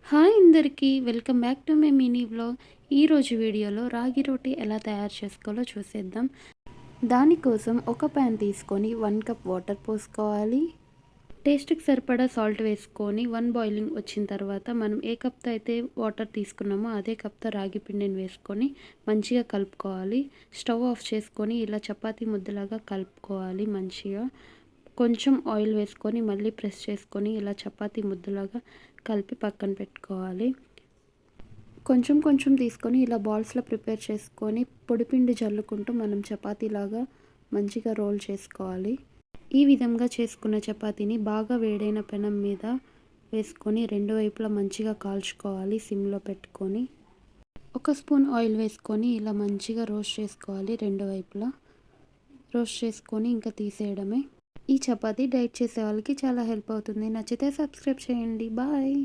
Hi అందరికీ welcome back to my mini vlog. ఈరోజు వీడియోలో రాగి రోటీ ఎలా తయారు చేసుకోవాలో చూసేద్దాం. దానికోసం ఒక ప్యాన్ తీసుకొని 1 కప్ వాటర్ పోసుకోవాలి. టేస్ట్కి సరిపడా సాల్ట్ వేసుకొని 1 బాయిలింగ్ వచ్చిన తర్వాత మనం ఏ కప్తో అయితే వాటర్ తీసుకున్నామో అదే కప్తో రాగి పిండిని వేసుకొని మంచిగా కలుపుకోవాలి. స్టవ్ ఆఫ్ చేసుకొని ఇలా చపాతీ ముద్దలాగా కలుపుకోవాలి మంచిగా. కొంచెం ఆయిల్ వేసుకొని మళ్ళీ ప్రెస్ చేసుకొని ఇలా చపాతీ ముద్దలాగా కలిపి పక్కన పెట్టుకోవాలి. కొంచెం కొంచెం తీసుకొని ఇలా బాల్స్లో ప్రిపేర్ చేసుకొని పొడిపిండి జల్లుకుంటూ మనం చపాతీలాగా మంచిగా రోల్ చేసుకోవాలి. ఈ విధంగా చేసుకున్న చపాతీని బాగా వేడైన పెనం మీద వేసుకొని రెండు వైపులా మంచిగా కాల్చుకోవాలి సిమ్లో పెట్టుకొని. 1 స్పూన్ ఆయిల్ వేసుకొని ఇలా మంచిగా రోస్ట్ చేసుకోవాలి. రెండు వైపులా రోస్ట్ చేసుకొని ఇంకా తీసేయడమే. ఈ చపాతీ డైట్ చేసే వాళ్ళకి చాలా హెల్ప్ అవుతుంది. నచ్చితే సబ్స్క్రైబ్ చేయండి. బాయ్.